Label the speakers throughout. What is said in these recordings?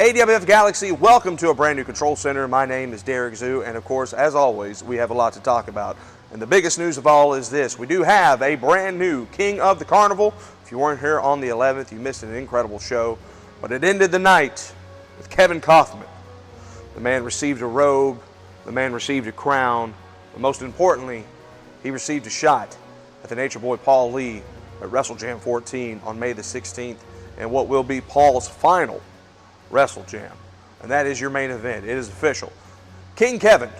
Speaker 1: AWF Galaxy, welcome to a brand new control center. My name is Derek Zoo, and of course, as always, we have a lot to talk about. And the biggest news of all is this. We do have a brand new King of the Carnival. If you weren't here on the 11th, you missed an incredible show. But it ended the night with Kevin Kaufman. The man received a robe, the man received a crown, but most importantly, he received a shot at the Nature Boy Paul Lee at WrestleJam 14 on May the 16th, and what will be Paul's final WrestleJam. And that is your main event. It is official. King Kevin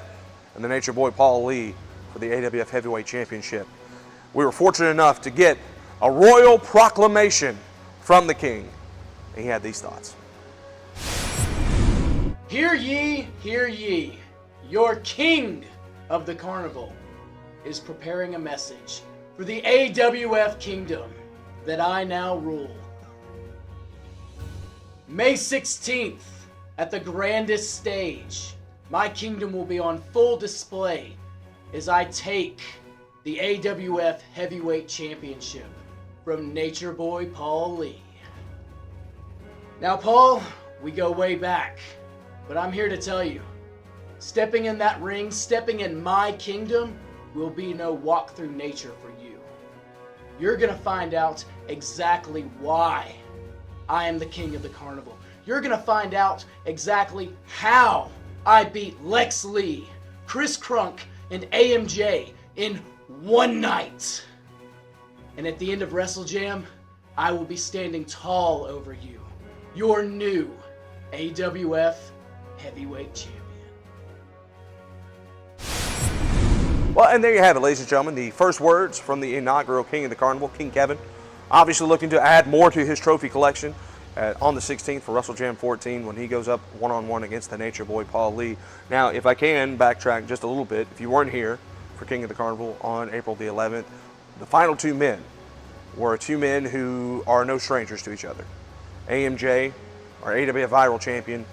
Speaker 1: and the Nature Boy Paul Lee for the AWF Heavyweight Championship. We were fortunate enough to get a royal proclamation from the King. And he had these thoughts.
Speaker 2: Hear ye, hear ye. Your King of the Carnival is preparing a message for the AWF Kingdom that I now rule. May 16th, at the grandest stage, my kingdom will be on full display as I take the AWF Heavyweight Championship from Nature Boy Paul Lee. Now, Paul, we go way back, but I'm here to tell you, stepping in that ring, stepping in my kingdom, will be no walk through nature for you. You're gonna find out exactly why I am the King of the Carnival. You're gonna find out exactly how I beat Lex Lee, Chris Crunk, and AMJ in one night. And at the end of WrestleJam, I will be standing tall over you, your new AWF Heavyweight Champion.
Speaker 1: Well, and there you have it, ladies and gentlemen. The first words from the inaugural King of the Carnival, King Kevin. Obviously looking to add more to his trophy collection on the 16th for WrestleJam 14 when he goes up one-on-one against the Nature Boy Paul Lee. Now, if I can backtrack just a little bit, if you weren't here for King of the Carnival on April the 11th, the final two men were two men who are no strangers to each other. AMJ, our AWF Viral Champion,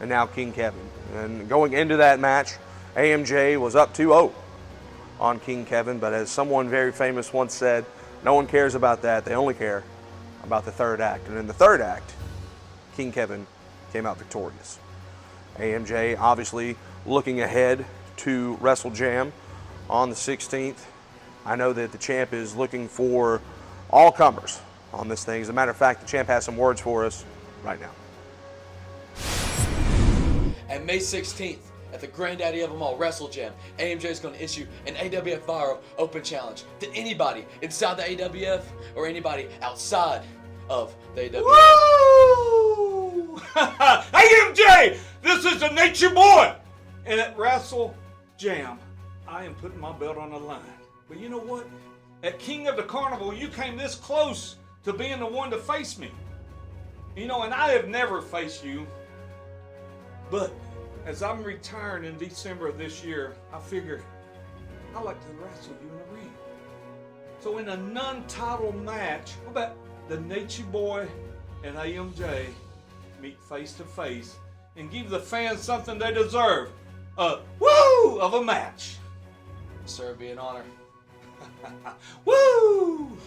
Speaker 1: and now King Kevin. And going into that match, AMJ was up 2-0 on King Kevin, but as someone very famous once said, no one cares about that. They only care about the third act. And in the third act, King Kevin came out victorious. AMJ obviously looking ahead to WrestleJam on the 16th. I know that the champ is looking for all comers on this thing. As a matter of fact, the champ has some words for us right now.
Speaker 3: And May 16th, at the granddaddy of them all, WrestleJam, AMJ is going to issue an AWF Viral Open Challenge to anybody inside the AWF or anybody outside of the AWF.
Speaker 4: Woo! AMJ, this is the Nature Boy! And at WrestleJam, I am putting my belt on the line. But you know what? At King of the Carnival, you came this close to being the one to face me. You know, and I have never faced you, but as I'm retiring in December of this year, I figured I'd like to wrestle you in the ring. So in a non-title match, how about the Nature Boy and AMJ meet face to face and give the fans something they deserve? A woo of a match.
Speaker 3: Sir, it'd be an honor.
Speaker 4: Woo!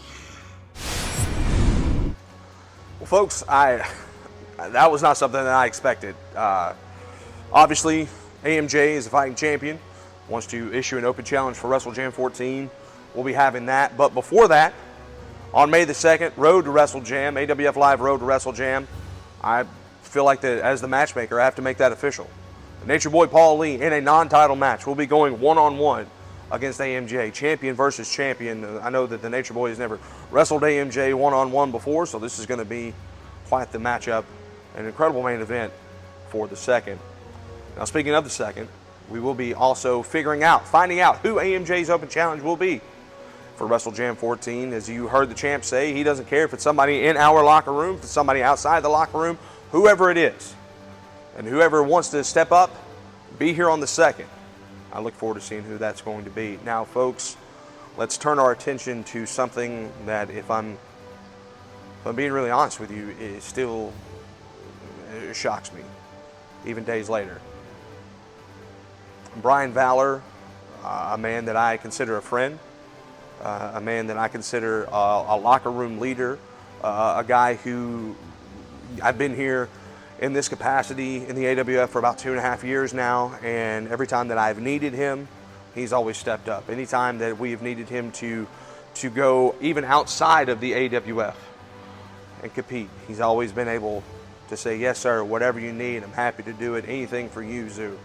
Speaker 1: Well, folks, that was not something that I expected. Obviously, AMJ is a fighting champion, wants to issue an open challenge for WrestleJam 14. We'll be having that. But before that, on May the 2nd, Road to WrestleJam, AWF Live Road to WrestleJam, I feel like as the matchmaker, I have to make that official. Nature Boy Paul Lee in a non-title match will be going one-on-one against AMJ, champion versus champion. I know that the Nature Boy has never wrestled AMJ one-on-one before, so this is going to be quite the matchup, an incredible main event for the second. Now, speaking of the second, we will be also finding out who AMJ's Open Challenge will be for WrestleJam 14. As you heard the champ say, he doesn't care if it's somebody in our locker room, if it's somebody outside the locker room, whoever it is. And whoever wants to step up, be here on the second. I look forward to seeing who that's going to be. Now, folks, let's turn our attention to something that, if I'm being really honest with you, it still shocks me, even days later. Brian Valor, a man that I consider a friend, a man that I consider a locker room leader, a guy who I've been here in this capacity in the AWF for about 2.5 years now, and every time that I've needed him, he's always stepped up. Anytime that we have needed him to go even outside of the AWF and compete, he's always been able to say, yes, sir, whatever you need, I'm happy to do it, anything for you, Zoo.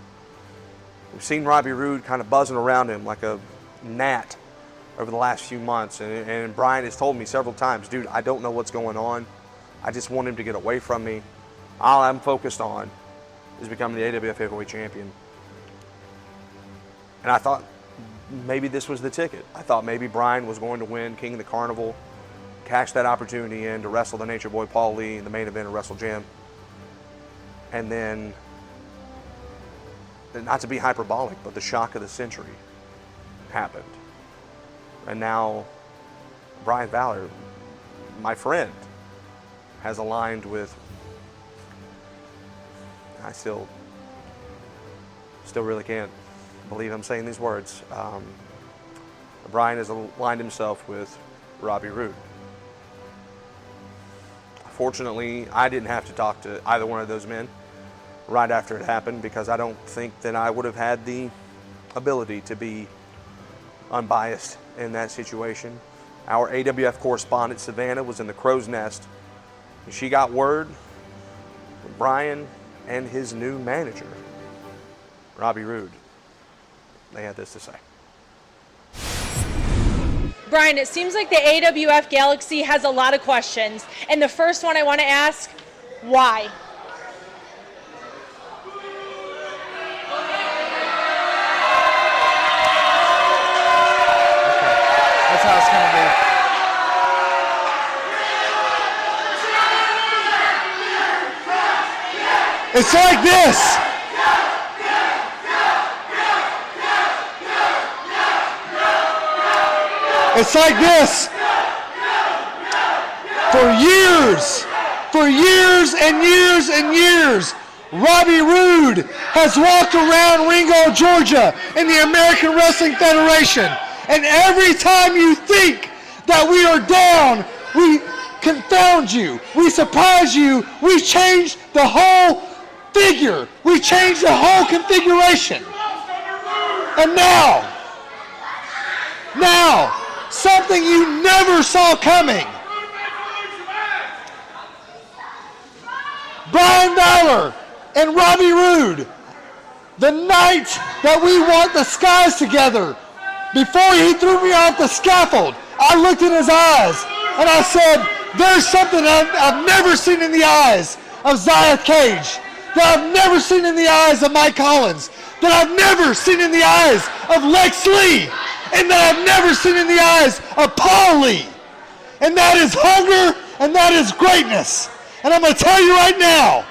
Speaker 1: We've seen Robbie Roode kind of buzzing around him like a gnat over the last few months, and Brian has told me several times, dude, I don't know what's going on. I just want him to get away from me. All I'm focused on is becoming the AWF heavyweight champion. And I thought maybe this was the ticket. I thought maybe Brian was going to win King of the Carnival, cash that opportunity in to wrestle the Nature Boy Paul Lee in the main event of WrestleJam. And then, not to be hyperbolic, but the shock of the century happened. And now Brian Valor, my friend, has aligned with, I still really can't believe I'm saying these words. Brian has aligned himself with Robbie Roode. Fortunately, I didn't have to talk to either one of those men right after it happened, because I don't think that I would have had the ability to be unbiased in that situation. Our AWF correspondent, Savannah, was in the crow's nest. She got word from Brian and his new manager, Robbie Roode. They had this to say.
Speaker 5: Brian, it seems like the AWF Galaxy has a lot of questions. And the first one I want to ask, why?
Speaker 6: That's how it's going to be. It's like this. It's like this. For years and years and years, Robbie Roode has walked around Ringo, Georgia in the American Wrestling Federation. And every time you think that we are down, we confound you, we surprise you, we change the whole figure, we change the whole configuration. And now, something you never saw coming. Brian Valor and Robbie Roode, the night that we won the Skies together, before he threw me off the scaffold, I looked in his eyes and I said, there's something I've never seen in the eyes of Zia Cage, that I've never seen in the eyes of Mike Collins, that I've never seen in the eyes of Lex Lee, and that I've never seen in the eyes of Paul Lee. And that is hunger, and that is greatness. And I'm going to tell you right now,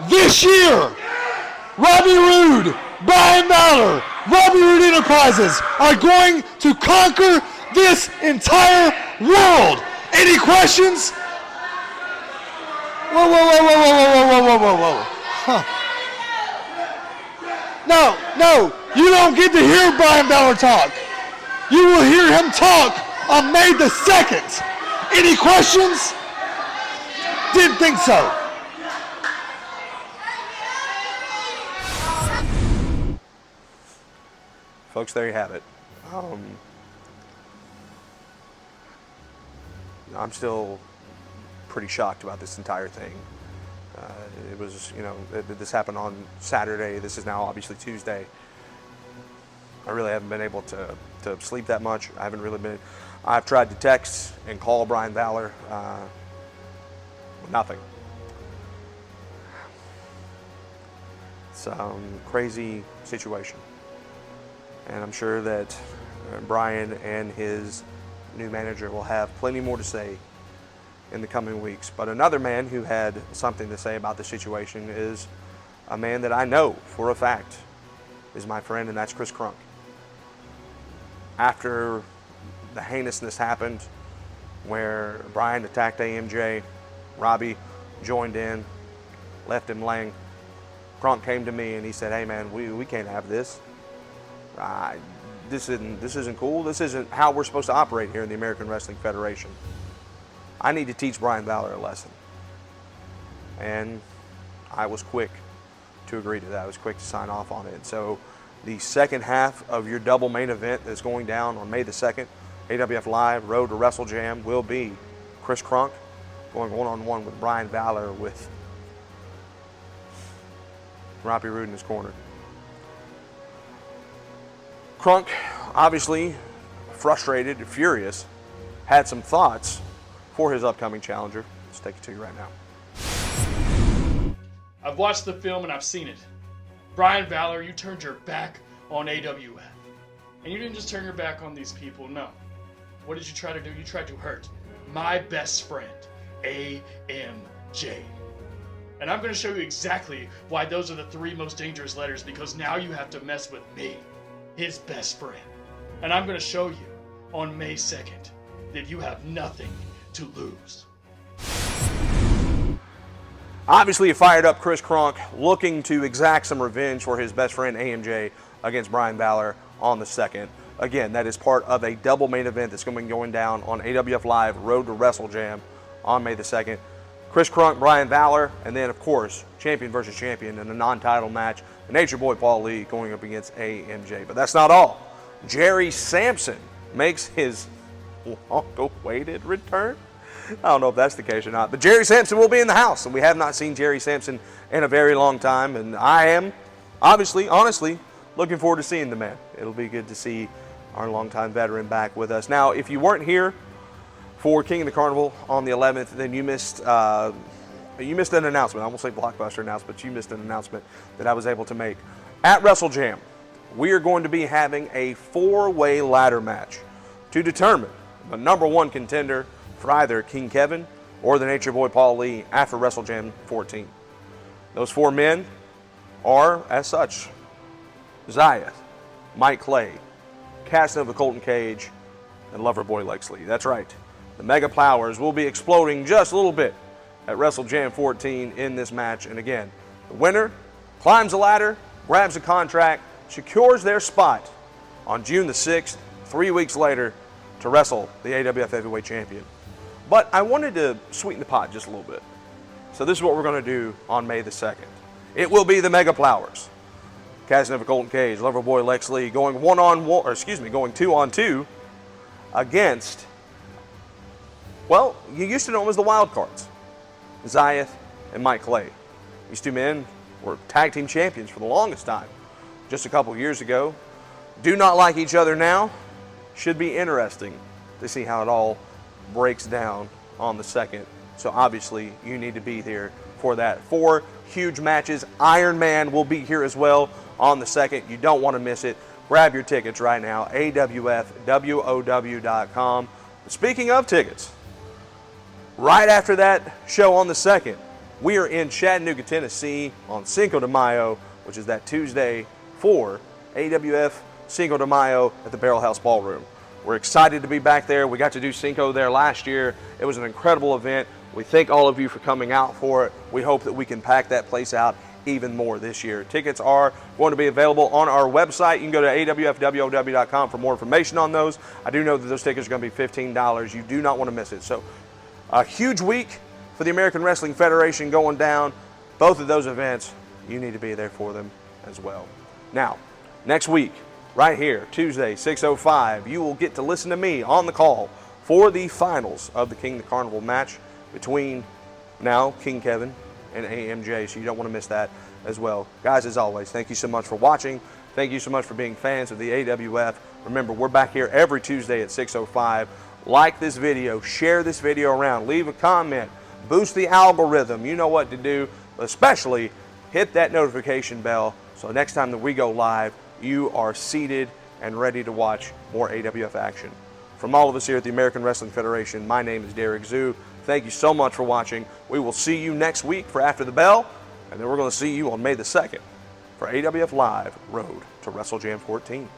Speaker 6: this year, Robbie Roode, Brian Valor, Robbie Roode Enterprises are going to conquer this entire world. Any questions? Whoa. Huh. No, you don't get to hear Brian Valor talk. You will hear him talk on May the 2nd. Any questions? Didn't think so.
Speaker 1: Folks, there you have it. I'm still pretty shocked about this entire thing. It was, this happened on Saturday. This is now obviously Tuesday. I really haven't been able to sleep that much. I've tried to text and call Brian Valor. Nothing. It's a crazy situation. And I'm sure that Brian and his new manager will have plenty more to say in the coming weeks. But another man who had something to say about the situation is a man that I know for a fact is my friend, and that's Chris Crunk. After the heinousness happened, where Brian attacked AMJ, Robbie joined in, left him laying, Crunk came to me and he said, hey man, we can't have this. This isn't cool. This isn't how we're supposed to operate here in the American Wrestling Federation. I need to teach Brian Valor a lesson. and I was quick to agree to that. I was quick to sign off on it. So the second half of your double main event that's going down on May the 2nd, AWF Live, Road to WrestleJam, will be Chris Kronk going one-on-one with Brian Valor with Robbie Roode in his corner. Kronk, obviously frustrated, furious, had some thoughts for his upcoming challenger. Let's take it to you right now.
Speaker 7: I've watched the film and I've seen it. Brian Valor, you turned your back on AWF. And you didn't just turn your back on these people, no. What did you try to do? You tried to hurt my best friend, AMJ. And I'm going to show you exactly why those are the 3 most dangerous letters, because now you have to mess with me, his best friend. And I'm going to show you on May 2nd that you have nothing to lose.
Speaker 1: Obviously, a fired up Chris Kronk looking to exact some revenge for his best friend AMJ against Brian Valor on the 2nd. Again, that is part of a double main event that's going to be going down on AWF Live, Road to WrestleJam on May the 2nd. Chris Kronk, Brian Valor, and then, of course, champion versus champion in a non-title match. The Nature Boy Paul Lee going up against AMJ. But that's not all. Jerry Sampson makes his long-awaited return. I don't know if that's the case or not, but Jerry Sampson will be in the house, and we have not seen Jerry Sampson in a very long time, and I am, honestly, looking forward to seeing the man. It'll be good to see our longtime veteran back with us. Now, if you weren't here for King of the Carnival on the 11th, then you missed an announcement. I won't say blockbuster announcement, but you missed an announcement that I was able to make. At WrestleJam, we are going to be having a 4-way ladder match to determine the #1 contender for either King Kevin or the Nature Boy Paul Lee after WrestleJam 14. Those 4 men are, as such, Zayeth, Mike Clay, Casanova Colton Cage, and Loverboy Lex Lee. That's right. The Mega Plowers will be exploding just a little bit at WrestleJam 14 in this match. And again, the winner climbs the ladder, grabs a contract, secures their spot on June the 6th, 3 weeks later, to wrestle the AWF Heavyweight Champion. But I wanted to sweeten the pot just a little bit. So this is what we're going to do on May the 2nd. It will be the Mega Plowers. Casanova Colton Cage, Loverboy Lex Lee going going 2-on-2 against, well, you used to know them as the Wild Cards, Zayeth and Mike Clay. These 2 men were tag team champions for the longest time, just a couple years ago. Do not like each other now. Should be interesting to see how it all breaks down on the 2nd. So obviously you need to be here for that. 4 huge matches. Iron Man will be here as well on the 2nd. You don't want to miss it. Grab your tickets right now, awfwow.com. Speaking of tickets, right after that show on the 2nd, we are in Chattanooga, Tennessee on Cinco de Mayo, which is that Tuesday for AWF Cinco de Mayo at the Barrel House Ballroom. We're excited to be back there. We got to do Cinco there last year. It was an incredible event. We thank all of you for coming out for it. We hope that we can pack that place out even more this year. Tickets are going to be available on our website. You can go to awfwow.com for more information on those. I do know that those tickets are going to be $15. You do not want to miss it. So a huge week for the American Wrestling Federation going down. Both of those events, you need to be there for them as well. Now, next week, right here, Tuesday, 6:05, you will get to listen to me on the call for the finals of the King of the Carnival match between now King Kevin and AMJ, so you don't want to miss that as well. Guys, as always, thank you so much for watching. Thank you so much for being fans of the AWF. Remember, we're back here every Tuesday at 6:05. Like this video, share this video around, leave a comment, boost the algorithm. You know what to do, especially hit that notification bell so next time that we go live, you are seated and ready to watch more AWF action. From all of us here at the American Wrestling Federation, my name is Derek Zoo. Thank you so much for watching. We will see you next week for After the Bell, and then we're going to see you on May the 2nd for AWF Live Road to WrestleJam 14.